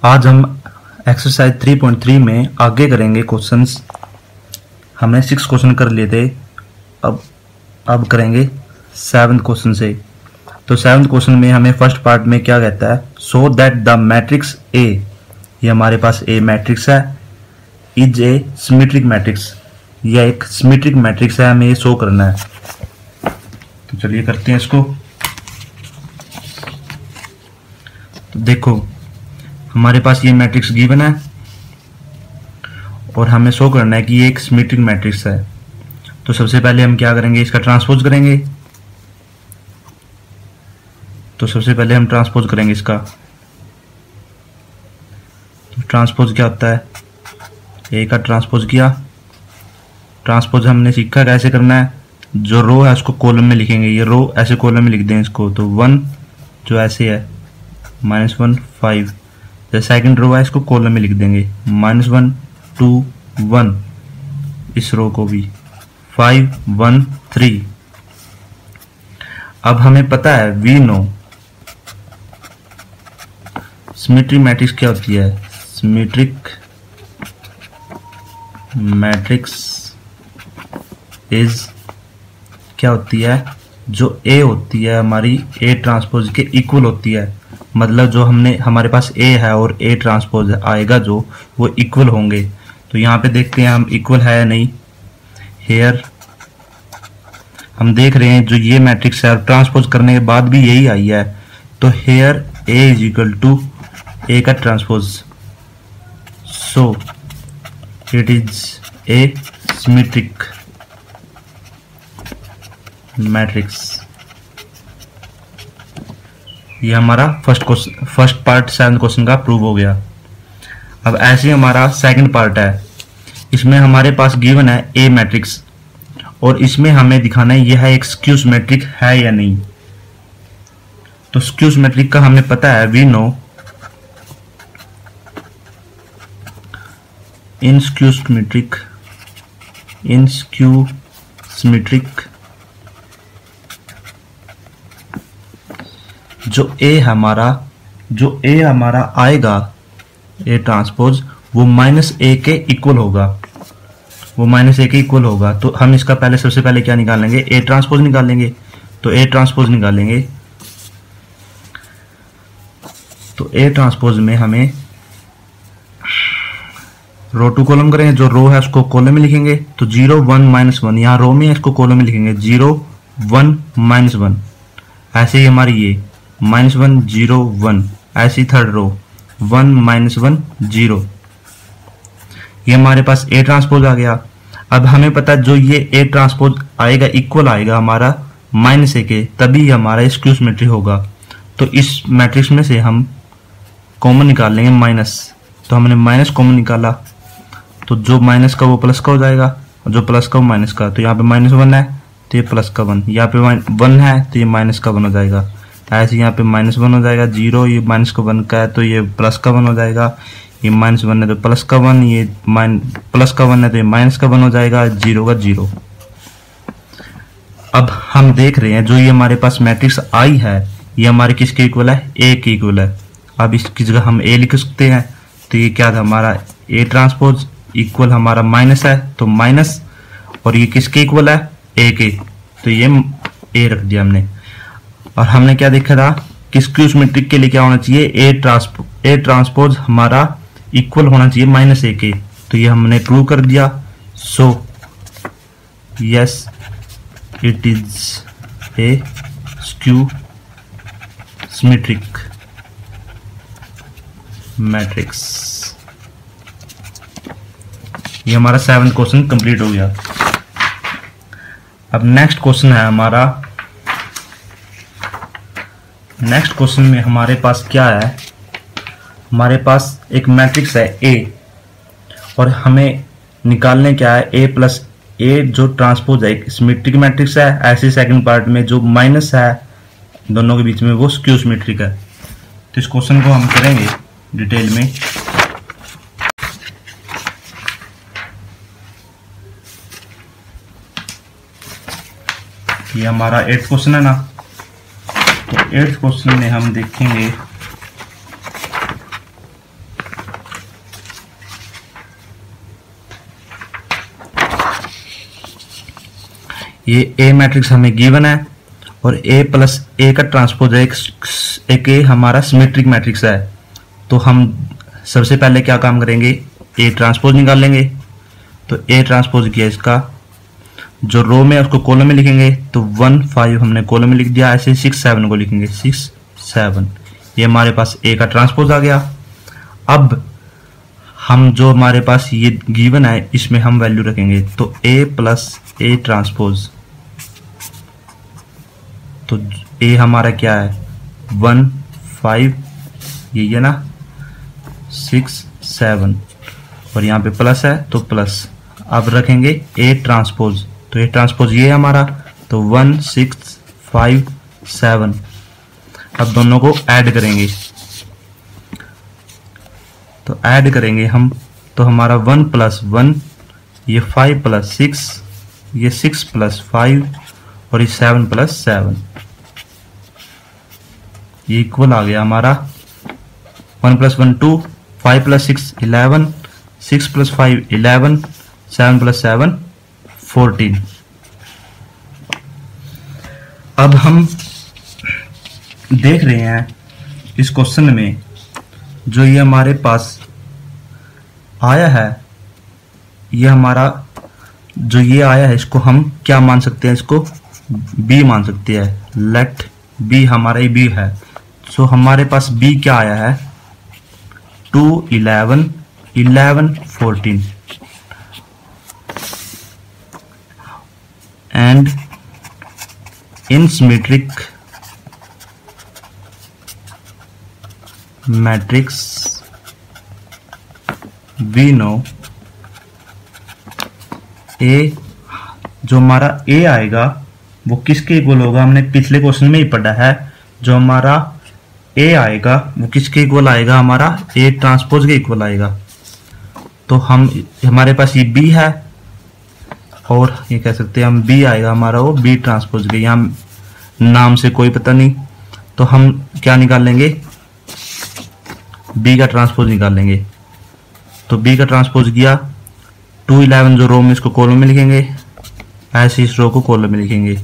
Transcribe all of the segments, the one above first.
आज हम एक्सरसाइज 3.3 में आगे करेंगे क्वेश्चंस। हमने 6 क्वेश्चन कर लिए थे, अब करेंगे 7th क्वेश्चन से। तो 7th क्वेश्चन में हमें फर्स्ट पार्ट में क्या कहता है, so that the matrix A, ये हमारे पास ए मैट्रिक्स है, इज ए सिमेट्रिक मैट्रिक्स, यह एक सिमेट्रिक मैट्रिक्स है, हमें ये शो करना है। तो चलिए करते हैं इसको। तो देखो हमारे पास ये मैट्रिक्स गिवन है और हमें शो करना है कि ये एक सिमेट्रिक मैट्रिक्स है। तो सबसे पहले हम क्या करेंगे, इसका ट्रांसपोज करेंगे। तो सबसे पहले हम ट्रांसपोज करेंगे इसका। तो ट्रांसपोज क्या होता है, ए का ट्रांसपोज किया। ट्रांसपोज हमने सीखा कैसे करना है, जो रो है उसको कॉलम में लिखेंगे, ये रो ऐसे कॉलम में लिख दें इसको। तो 1 जो ऐसे है -1 5, जो सेकंड रो है इसको कॉलम में लिख देंगे -1 2 1, इस रो को भी 5 1 3। अब हमें पता है, वी नो सिमेट्रिक मैट्रिक्स क्या होती है। सिमेट्रिक मैट्रिक्स इज क्या होती है, जो ए होती है हमारी ए ट्रांसपोज के इक्वल होती है। मतलब जो हमारे पास ए है और ए ट्रांसपोज आएगा जो, वो इक्वल होंगे। तो यहाँ पे देखते हैं हम इक्वल है या नहीं। हेयर हम देख रहे हैं जो ये मैट्रिक्स है, ट्रांसपोज करने के बाद भी यही आई है। तो here A is equal to A का transpose, so it is a symmetric matrix. ये हमारा फर्स्ट पार्ट 7th क्वेश्चन का प्रूव हो गया। अब ऐसे ही हमारा सेकंड पार्ट है, इसमें हमारे पास गिवन है ए मैट्रिक्स और इसमें हमें दिखाना है यह एक स्क्यू सिमेट्रिक है या नहीं। तो स्क्यू सिमेट्रिक का हमें पता है, we know in skew symmetric जो ए हमारा आएगा ए ट्रांसपोज, वो -a के इक्वल होगा, वो -a के इक्वल होगा। तो हम इसका सबसे पहले क्या निकालेंगे, ए ट्रांसपोज निकालेंगे। तो ए ट्रांसपोज निकालेंगे, तो ए ट्रांसपोज में हमें रो टू कॉलम करेंगे, जो रो है उसको कॉलम में लिखेंगे। तो 0 1 -1, यहाँ रो में इसको कॉलम में लिखेंगे 0 1 -1। ऐसे ही हमारी ये -1 0 1, ऐसी थर्ड रो 1 -1 0। ये हमारे पास ए ट्रांसपोज आ गया। अब हमें पता है जो ये ए ट्रांसपोज आएगा इक्वल आएगा हमारा -a के, तभी हमारा स्क्यू सिमेट्री होगा। तो इस मैट्रिक्स में से हम कॉमन निकाल लेंगे माइनस। तो हमने माइनस कॉमन निकाला, तो जो माइनस का वो प्लस का हो जाएगा और जो प्लस का वो माइनस का। तो यहाँ पे -1 है तो ये प्लस का 1, यहाँ पे 1 है तो ये माइनस का 1 हो जाएगा। ऐसे यहाँ पे -1 हो जाएगा, 0 ये माइनस का 1 का है तो ये प्लस का 1 हो जाएगा। ये -1 है तो प्लस का 1, ये प्लस का 1 है तो ये माइनस का 1 हो जाएगा, 0 का 0। अब हम देख रहे हैं जो ये हमारे पास मैट्रिक्स आई है, ये हमारे किसके इक्वल है, ए के इक्वल है। अब इसकी जगह हम ए लिख सकते हैं। तो ये क्या था हमारा, ए ट्रांसपोज इक्वल हमारा माइनस है तो माइनस, और ये किसके इक्वल है, ए के, तो ये ए रख दिया हमने। और हमने क्या देखा था कि स्क्यू सिमेट्रिक के लिए क्या होना चाहिए, ए ट्रांसपोज हमारा इक्वल होना चाहिए -a के। तो ये हमने प्रूव कर दिया। So yes it is a skew symmetric matrix. ये हमारा 7th क्वेश्चन कंप्लीट हो गया। अब नेक्स्ट क्वेश्चन है हमारा, नेक्स्ट क्वेश्चन में हमारे पास क्या है, हमारे पास एक मैट्रिक्स है ए और हमें निकालने क्या है, a प्लस ए जो ट्रांसपोज है एक सिमेट्रिक मैट्रिक्स है। ऐसे सेकंड पार्ट में जो माइनस है दोनों के बीच में वो स्क्यू सिमेट्रिक है। तो इस क्वेश्चन को हम करेंगे डिटेल में। ये हमारा 8th क्वेश्चन है ना। तो 8th क्वेश्चन में हम देखेंगे ये ए मैट्रिक्स हमें गिवन है और ए प्लस ए का ट्रांसपोज है एक ए हमारा सिमेट्रिक मैट्रिक्स है। तो हम सबसे पहले क्या काम करेंगे, ए ट्रांसपोज निकाल लेंगे। तो ए ट्रांसपोज किया, इसका जो रो में उसको कॉलम में लिखेंगे। तो 1 5 हमने कॉलम में लिख दिया। ऐसे 6 7 को लिखेंगे 6 7। ये हमारे पास ए का ट्रांसपोज आ गया। अब हम जो हमारे पास ये गिवन है इसमें हम वैल्यू रखेंगे। तो ए प्लस ए ट्रांसपोज, तो ए हमारा क्या है 1 5, यही है ना 6 7 और यहाँ पे प्लस है तो प्लस। अब रखेंगे ए ट्रांसपोज, तो ए ट्रांसपोज ये है हमारा। तो 1 6 5 7। अब दोनों को ऐड करेंगे, तो ऐड करेंगे हम। तो हमारा 1 प्लस 1, ये 5 प्लस 6, ये 6 प्लस 5 और ये 7 प्लस 7, ये इक्वल आ गया हमारा 1 प्लस 1 2, 5 प्लस 6 11, 6 प्लस 5 11, 7 प्लस 7 14। अब हम देख रहे हैं इस क्वेश्चन में जो ये हमारे पास आया है, ये हमारा जो ये आया है इसको हम क्या मान सकते हैं, इसको बी मान सकते हैं। लेट बी हमारा बी है। सो हमारे पास बी क्या आया है 2 11 11 14 and in symmetric matrix we know A, जो हमारा ए आएगा वो किसके इक्वल होगा, हमने पिछले क्वेश्चन में ही पढ़ा है। जो हमारा ए आएगा वो किसके इक्वल आएगा, हमारा ए ट्रांसपोज के इक्वल आएगा। तो हम हमारे पास ये बी है और ये कह सकते हैं हम बी आएगा हमारा वो बी ट्रांसपोज के, यहाँ नाम से कोई पता नहीं। तो हम क्या निकाल लेंगे, बी का ट्रांसपोज निकाल लेंगे। तो बी का ट्रांसपोज किया 2 11 जो रो में इसको कॉलम में लिखेंगे, ऐसे इस रो को कॉलम में लिखेंगे।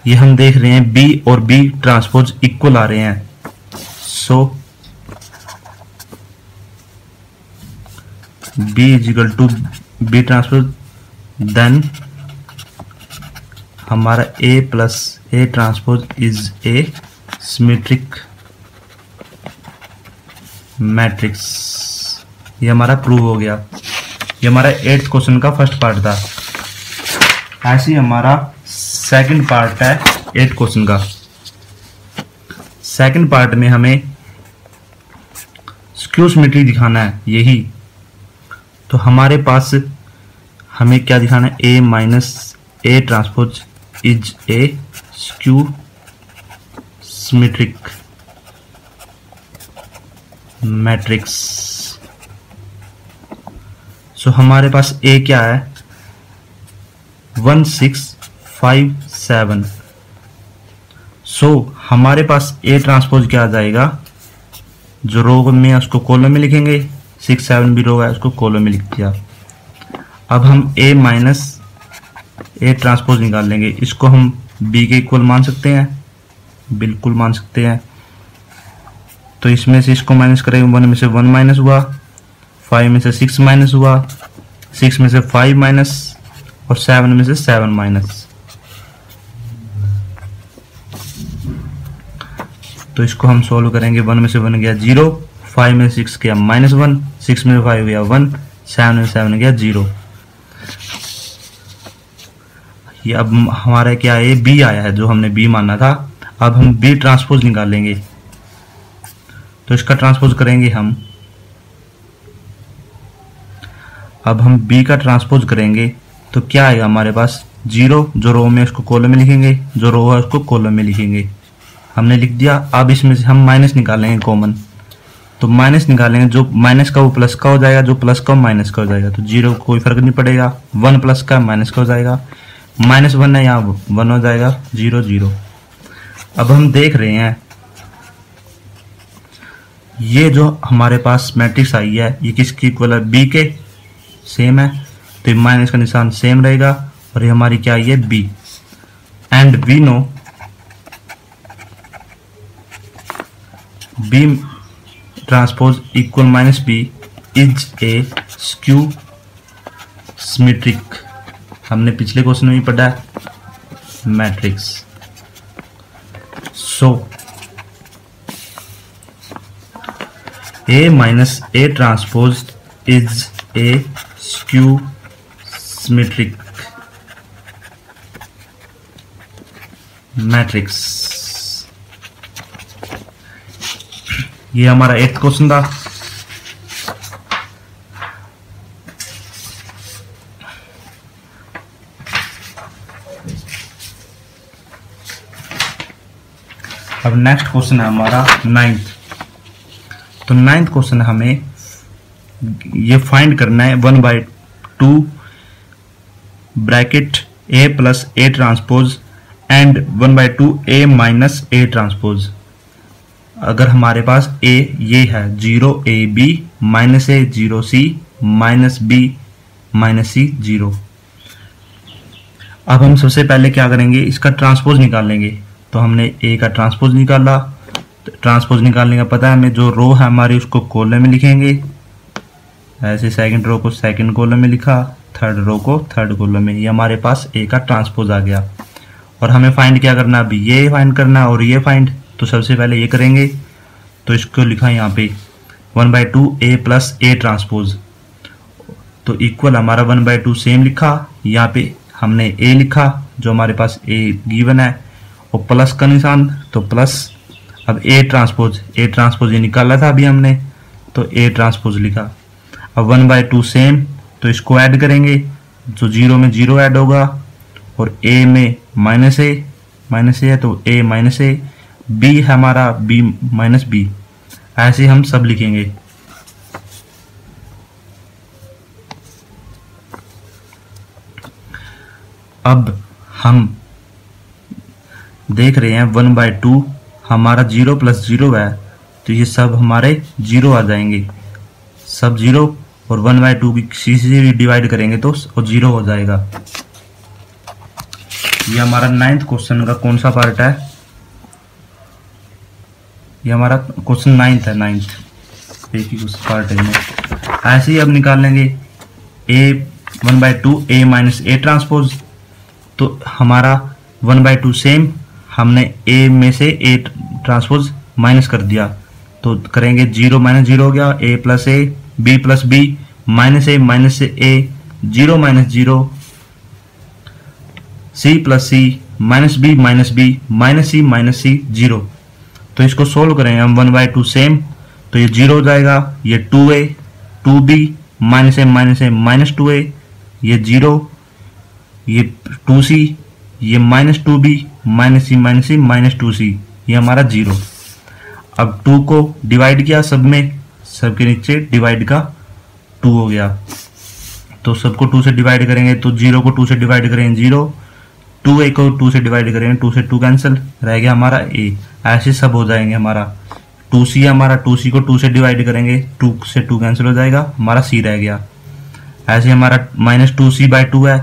ये हम देख रहे हैं बी और बी ट्रांसपोज इक्वल आ रहे हैं। So B is equal to B transpose, then हमारा A plus A transpose is a symmetric matrix. ये हमारा प्रूव हो गया। ये हमारा 8th क्वेश्चन का फर्स्ट पार्ट था। ऐसे ही हमारा सेकंड पार्ट है 8th क्वेश्चन का। सेकंड पार्ट में हमें स्क्यू सिमेट्री दिखाना है यही। तो हमारे पास हमें क्या दिखाना है, A minus A transpose is a skew symmetric matrix. So हमारे पास ए क्या है 1 6 5 7। सो हमारे पास ए ट्रांसपोज क्या आ जाएगा, जो रो में उसको कॉलम में लिखेंगे, 6 7 भी रो है उसको कॉलम में लिख दिया। अब हम ए माइनस ए ट्रांसपोज निकाल लेंगे। इसको हम बी के इक्वल मान सकते हैं, बिल्कुल मान सकते हैं। तो इसमें से इसको माइनस करेंगे, 1 में से 1 माइनस हुआ, 5 में से 6 माइनस हुआ, 6 में से 5 माइनस और 7 में से 7 माइनस। तो इसको हम सॉल्व करेंगे। 1 में से 1 गया 0, 5 में 6 गया -1, 6 में 5 गया 1, 7 में 7 गया 0। ये अब हमारा क्या है, बी आया है जो हमने बी माना था। अब हम बी ट्रांसपोज निकालेंगे। तो इसका ट्रांसपोज करेंगे हम। अब हम बी का ट्रांसपोज करेंगे तो क्या आएगा हमारे पास 0, जो रो में उसको कॉलम में लिखेंगे, जो रो है उसको कॉलम में लिखेंगे। हमने लिख दिया। अब इसमें से हम माइनस निकालेंगे कॉमन। तो माइनस निकालेंगे, जो माइनस का वो प्लस का हो जाएगा, जो प्लस का वो माइनस का हो जाएगा। तो 0 कोई फर्क नहीं पड़ेगा, 1 प्लस का माइनस का हो जाएगा, -1 है यहाँ 1 हो जाएगा, 0 0। अब हम देख रहे हैं ये जो हमारे पास मैट्रिक्स आई है ये किसकी इक्वल है, बी के, सेम है। तो माइनस का निशान सेम रहेगा और ये हमारी क्या है B, and we know B transpose equal minus B is a skew symmetric. हमने पिछले क्वेश्चन में भी पढ़ा matrix. So A minus A transpose is a skew symmetric matrix. ये हमारा 8th क्वेश्चन था। अब नेक्स्ट क्वेश्चन है हमारा 9th। तो 9th क्वेश्चन हमें ये फाइंड करना है 1/2 bracket A plus A transpose and 1/2 A minus A transpose. अगर हमारे पास ए ये है 0 A B minus A 0 C minus B minus C 0। अब हम सबसे पहले क्या करेंगे, इसका ट्रांसपोज निकाल लेंगे। तो हमने ए का ट्रांसपोज निकाला। ट्रांसपोज निकालने का पता है हमें, जो रो है हमारी उसको कॉलम में लिखेंगे, ऐसे सेकंड रो को सेकंड कॉलम में लिखा, थर्ड रो को थर्ड कॉलम में। ये हमारे पास ए का ट्रांसपोज आ गया। और हमें फाइंड क्या करना है, अभी ये फाइंड करना है और ये फाइंड। तो सबसे पहले ये करेंगे, तो इसको लिखा यहाँ पे 1/2 ए प्लस ए ट्रांसपोज। तो इक्वल हमारा 1/2 सेम लिखा, यहाँ पे हमने ए लिखा जो हमारे पास ए गिवन है, और प्लस का निशान, तो प्लस। अब ए ट्रांसपोज ये निकाला था अभी हमने, तो ए ट्रांसपोज लिखा। अब 1/2 सेम, तो इसको ऐड करेंगे, जो 0 में 0 ऐड होगा, और ए में माइनस ए है तो ए माइनस ए, बी है हमारा बी माइनस बी। ऐसे हम सब लिखेंगे। अब हम देख रहे हैं 1/2 हमारा 0 + 0 है, तो ये सब हमारे 0 आ जाएंगे, सब 0। और 1/2 की किसी से भी डिवाइड करेंगे तो 0 हो जाएगा। ये हमारा 9th क्वेश्चन का कौन सा पार्ट है, ये हमारा क्वेश्चन 9th है। 9th एक ही पार्ट है में। ऐसे ही अब निकाल लेंगे ए 1/2 ए माइनस ए ट्रांसपोज। तो हमारा 1/2 सेम, हमने ए में से ए ट्रांसपोज माइनस कर दिया, तो करेंगे 0 - 0 हो गया, A plus A B plus B minus A 0 - 0 C plus C minus B minus C 0। तो इसको सोल्व करेंगे हम 1/2 सेम, तो ये 0 हो जाएगा, ये 2a 2b माइनस ए माइनस 2a, ये 0, ये 2c, ये माइनस 2b माइनस सी माइनस 2c, ये हमारा 0। अब 2 को डिवाइड किया सब में, सबके नीचे डिवाइड का 2 हो गया, तो सबको 2 से डिवाइड करेंगे, तो 0 को 2 से डिवाइड करेंगे 0, 2a को 2 से डिवाइड करेंगे, 2 से 2 कैंसिल, रह गया हमारा a। ऐसे सब हो जाएंगे हमारा 2c, हमारा 2c को 2 से डिवाइड करेंगे, 2 से 2 कैंसिल हो जाएगा, हमारा c रह गया। ऐसे हमारा -2c/2 है,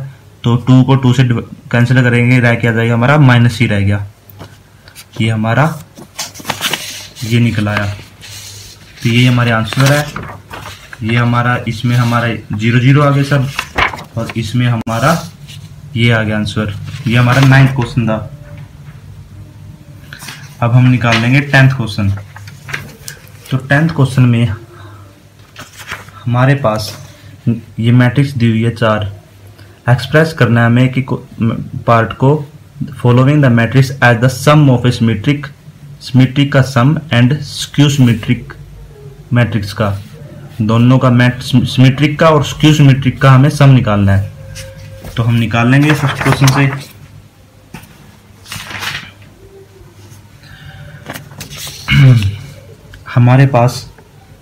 तो 2 को 2 से कैंसिल करेंगे, रह क्या जाएगा हमारा -c रह गया। ये हमारा ये निकल आया। तो ये हमारे आंसर है। ये हमारा, इसमें हमारा 0 0 आ गए सब, और इसमें हमारा ये आ गया आंसर। ये हमारा 9th क्वेश्चन था। अब हम निकाल लेंगे 10th क्वेश्चन। तो 10th क्वेश्चन में हमारे पास ये मैट्रिक्स दी हुई है 4। एक्सप्रेस करना है हमें कि पार्ट को following the matrix as the sum of a symmetric का sum and skew symmetric matrix का, दोनों का सिमेट्रिक का और स्क्यू सिमेट्रिक का हमें सम निकालना है। तो हम निकाल लेंगे फर्स्ट क्वेश्चन से। हमारे पास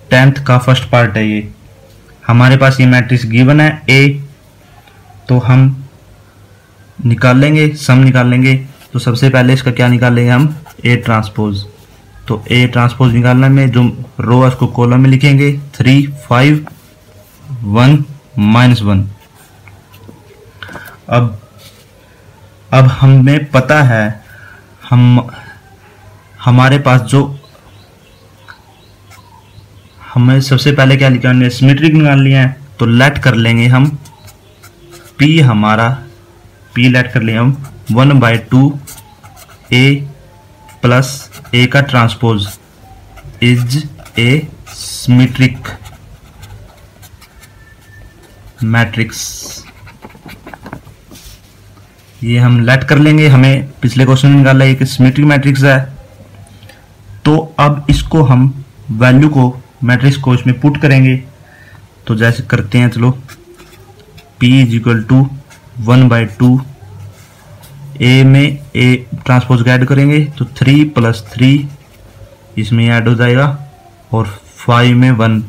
10th का फर्स्ट पार्ट है ये। हमारे पास ये मैट्रिक्स गिवन है ए, तो हम निकाल लेंगे, सम निकाल लेंगे। तो सबसे पहले इसका क्या निकालेंगे हम, ए ट्रांसपोज। तो ए ट्रांसपोज निकालने में जो रो है उसको कॉलम में लिखेंगे, 3 5 1 -1। अब अब हमें पता है हमारे पास जो हमें सबसे पहले क्या निकालना है, सिमेट्रिक निकाल लिया है। तो लेट कर लेंगे हम पी, हमारा पी लेट कर लेंगे हम 1/2 ए प्लस ए का transpose is a symmetric matrix. ये हम लेट कर लेंगे, हमें पिछले क्वेश्चन में निकाला है कि सिमेट्रिक मैट्रिक्स है। तो अब इसको हम वैल्यू को मैट्रिक्स को इसमें पुट करेंगे। तो जैसे करते हैं, चलो P इज इक्वल टू 1/2 ए में ए ट्रांसपोज ऐड करेंगे तो 3 + 3 इसमें ऐड हो जाएगा, और 5 में 1,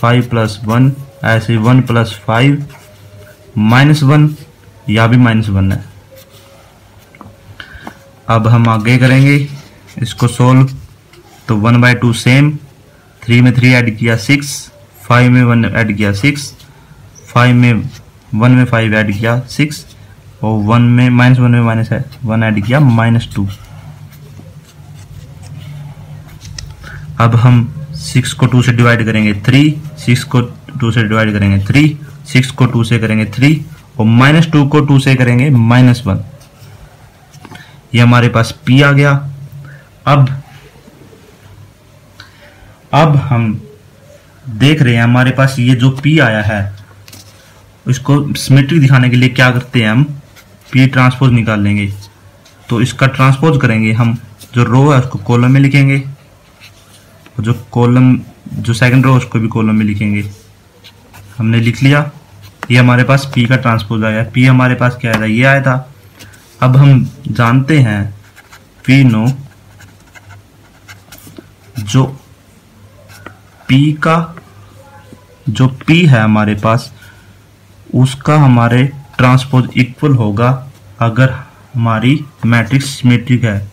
5 + 1 ऐसे 1 + 5 -1, या भी -1 है। अब हम आगे करेंगे इसको सोल्व। तो 1/2 सेम, 3 में 3 ऐड किया 6, 5 में 1 ऐड किया 6, 1 में 5 ऐड किया 6, और 1 में -1 ऐड किया -2। अब हम 6 को 2 से डिवाइड करेंगे 3, 6 को 2 से डिवाइड करेंगे 3, 6 को 2 से करेंगे 3, और -2 को 2 से करेंगे -1। ये हमारे पास P आ गया। अब हम देख रहे हैं हमारे पास ये जो P आया है, इसको सिमेट्रिक दिखाने के लिए क्या करते हैं, हम P ट्रांसपोज निकाल लेंगे। तो इसका ट्रांसपोज करेंगे हम, जो रो है उसको कॉलम में लिखेंगे, और जो सेकंड रो है उसको भी कॉलम में लिखेंगे। हमने लिख लिया। ये हमारे पास P का ट्रांसपोज आया। P हमारे पास क्या आया था, ये आया था। अब हम जानते हैं P नो जो P है हमारे पास, उसका हमारे ट्रांसपोज इक्वल होगा अगर हमारी मैट्रिक्स सिमेट्रिक है,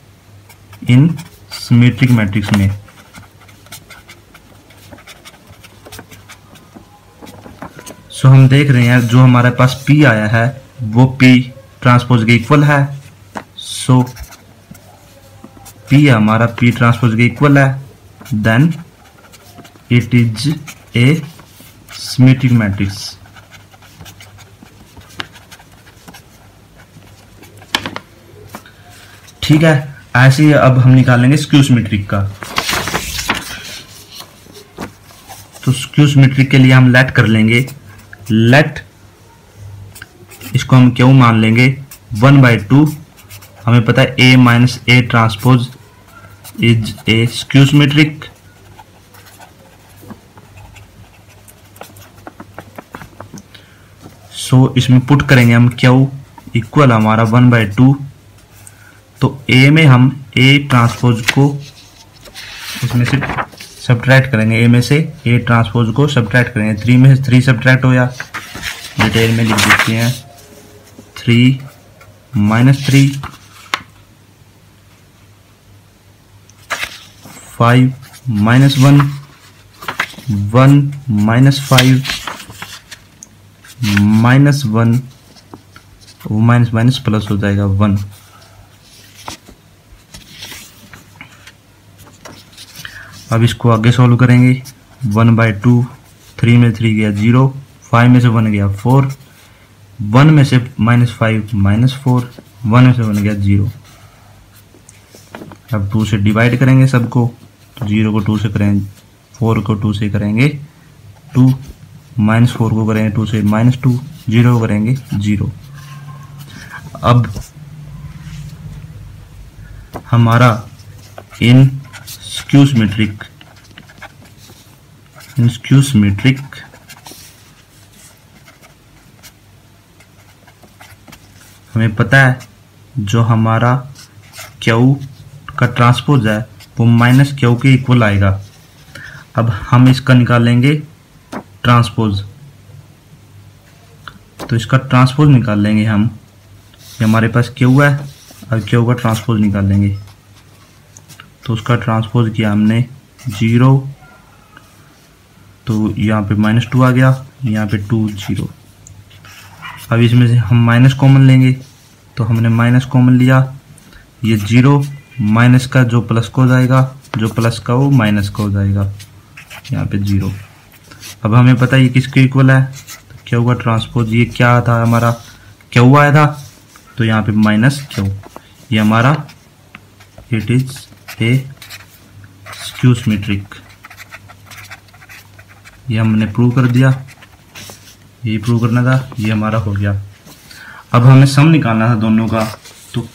इन सिमेट्रिक मैट्रिक्स में। सो हम देख रहे हैं जो हमारे पास P आया है वो P ट्रांसपोज के इक्वल है। सो P हमारा P ट्रांसपोज के इक्वल है, then it is a symmetric matrix. ठीक है, ऐसे ही अब हम निकालेंगे स्क्यू सिमेट्रिक का। तो स्क्यू सिमेट्रिक के लिए हम लेट कर लेंगे, लेट इसको हम क्यों मान लेंगे 1/2। हमें पता है A minus A transpose is a skew symmetric. So इसमें पुट करेंगे हम क्यू इक्वल हमारा 1/2। तो A में हम A ट्रांसपोज को उसमें से सब्ट्रैक्ट करेंगे, A में से A ट्रांसपोज को सब्ट्रैक्ट करेंगे। 3 में से 3 सब्ट्रैक्ट हो या डिटेल में लिख देते हैं, 3 - 3, 5 - 1, 1 - 5, -1, वो माइनस प्लस हो जाएगा 1। अब इसको आगे सॉल्व करेंगे। 1/2, 3 में 3 गया 0, 5 में से 1 गया 4, 1 में से -5 -4, 1 में से 1 गया 0। अब 2 से डिवाइड करेंगे सबको, तो 0 को 2 से करेंगे, 4 को 2 से करेंगे 2, -4 को करेंगे 2 से -2, 0 को करेंगे 0। अब हमारा इन स्क्यू सिमेट्रिक हमें पता है जो हमारा क्यू का ट्रांसपोज है वो -क्यू के इक्वल आएगा। अब हम इसका निकालेंगे ट्रांसपोज। तो इसका ट्रांसपोज निकाल लेंगे हम, ये हमारे पास क्यू है और क्यू का ट्रांसपोज निकाल लेंगे। तो उसका ट्रांसपोज किया हमने 0, तो यहाँ पे -2 आ गया, यहाँ पे 2 0। अब इसमें से हम माइनस कॉमन लेंगे, तो हमने माइनस कॉमन लिया, ये 0 माइनस का जो प्लस का हो जाएगा, जो प्लस का वो माइनस का हो जाएगा, यहाँ पे 0। अब हमें पता है ये किसके इक्वल है, तो क्यू का ट्रांसपोज, ये क्या था हमारा, क्यू आया था, तो यहाँ पे माइनस क्यू, ये हमारा it is a skew symmetric. ये हमने प्रूव कर दिया, ये प्रूव करना था, ये हमारा हो गया। अब हमें सम निकालना था दोनों का, तो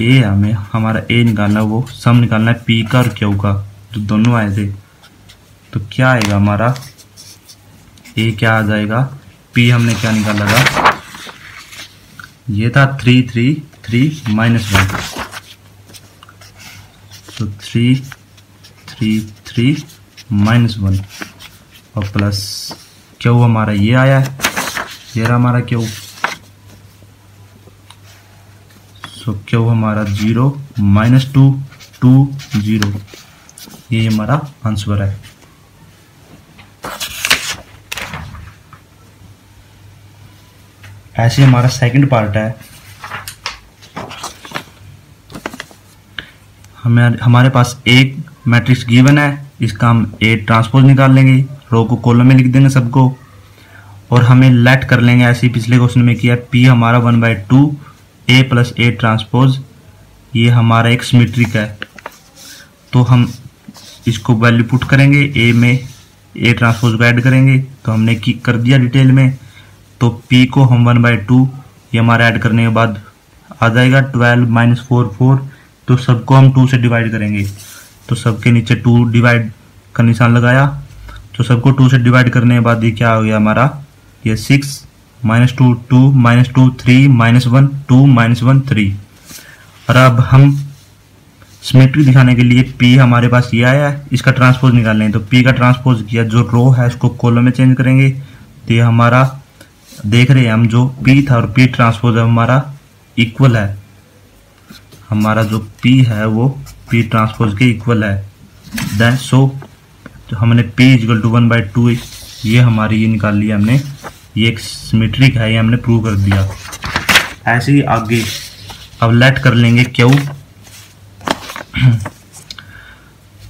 ए हमें हमारा ए निकालना, वो सम निकालना है पी का और क्यू का, जो दोनों आए थे। तो क्या आएगा हमारा, ए क्या आ जाएगा, पी हमने क्या निकाला था, ये था 3 3 3 -1, तो 3 3 3 -1 और प्लस क्यू हमारा ये आया है, ये रहा हमारा क्यू, सो क्यू हमारा 0 -2 2 0, ये हमारा आंसर है। ऐसे हमारा सेकंड पार्ट है, हमारे पास एक मैट्रिक्स गिवन है, इसका हम ए ट्रांसपोज निकाल लेंगे, रो को कॉलम में लिख देंगे सबको, और हमें लेट कर लेंगे ऐसे ही पिछले क्वेश्चन में किया, पी हमारा 1/2 ए प्लस ए ट्रांसपोज, ये हमारा एक सिमेट्रिक है, तो हम इसको वैल्यू पुट करेंगे, ए में ए ट्रांसपोज को ऐड करेंगे, तो हमने कर दिया डिटेल में। तो P को हम 1/2 ये हमारा ऐड करने के बाद आ जाएगा 12 - 4 4, तो सबको हम 2 से डिवाइड करेंगे, तो सबके नीचे 2 डिवाइड का निशान लगाया, तो सबको 2 से डिवाइड करने के बाद ये क्या हो गया हमारा, ये 6 -2 2 -2 3 -1 2 -1 3। और अब हम सिमेट्री दिखाने के लिए P हमारे पास ये आया है, इसका ट्रांसपोज निकालना है, तो P का ट्रांसपोज किया, जो रो है उसको कॉलम में चेंज करेंगे, तो ये हमारा देख रहे हैं हम, जो P था और P ट्रांसपोज हमारा इक्वल है, हमारा जो P है वो P ट्रांसपोज के इक्वल है, देन सो हमने P = 1/2 ये हमारी ये निकाल लिया हमने, ये एक सिमेट्रिक है, ये हमने प्रूव कर दिया। ऐसे ही आगे अब लेट कर लेंगे Q,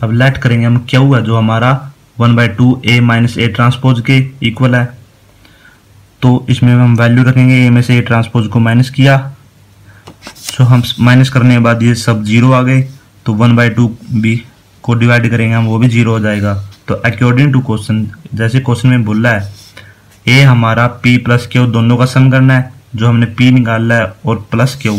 अब लेट करेंगे हम Q है जो हमारा 1/2 A - A ट्रांसपोज के इक्वल है, तो इसमें हम वैल्यू रखेंगे, ए में से ए ट्रांसपोज को माइनस किया, तो हम माइनस करने के बाद ये सब 0 आ गए, तो 1/2 बी को डिवाइड करेंगे हम, वो भी 0 हो जाएगा। तो अकॉर्डिंग टू क्वेश्चन, जैसे क्वेश्चन में बोल रहा है, ए हमारा P प्लस क्यू दोनों का सम करना है, जो हमने P निकाला है और प्लस क्यू,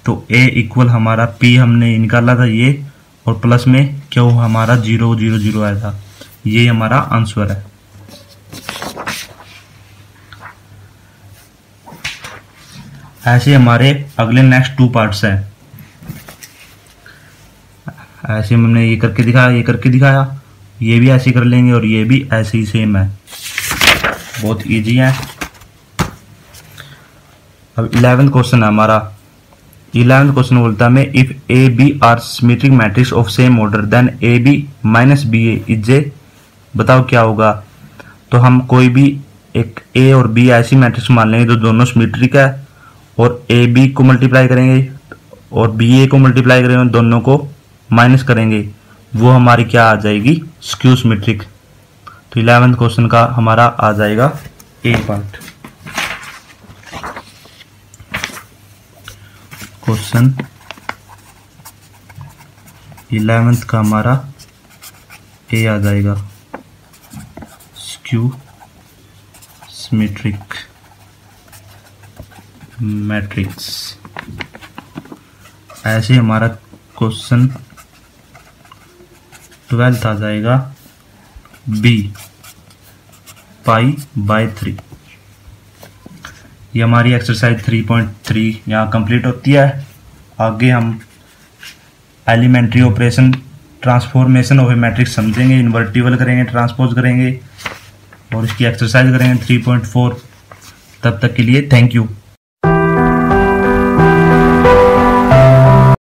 तो ए इक्वल हमारा P हमने निकाला था ये, और प्लस में क्यू हमारा 0 0 0 आया था, ये हमारा आंसर है। ऐसे हमारे अगले नेक्स्ट 2 पार्ट्स हैं, ऐसे हमने ये करके दिखाया, ये करके दिखाया, ये भी ऐसे कर लेंगे और ये भी ऐसे ही सेम है, बहुत इजी है। अब 11th क्वेश्चन है हमारा। 11th क्वेश्चन बोलता है if A B are symmetric matrix of same order then A B minus B A is a, बताओ क्या होगा। तो हम कोई भी एक ए और बी ऐसी मैट्रिक्स मान लेंगे जो दोनों सिमेट्रिक है, और ए बी को मल्टीप्लाई करेंगे और बी ए को मल्टीप्लाई करेंगे, दोनों को माइनस करेंगे, वो हमारी क्या आ जाएगी, स्क्यू सिमेट्रिक। तो 11th क्वेश्चन का हमारा आ जाएगा ए पार्ट। क्वेश्चन 11th का हमारा ए आ जाएगा, स्क्यू सिमेट्रिक मैट्रिक्स। ऐसे हमारा क्वेश्चन 12th आ जाएगा बी π/3। ये हमारी एक्सरसाइज 3.3 यहाँ कंप्लीट होती है। आगे हम elementary operation transformation of a matrix समझेंगे, इन्वर्टिबल करेंगे, ट्रांसपोज करेंगे और इसकी एक्सरसाइज करेंगे 3.4। तब तक के लिए थैंक यू।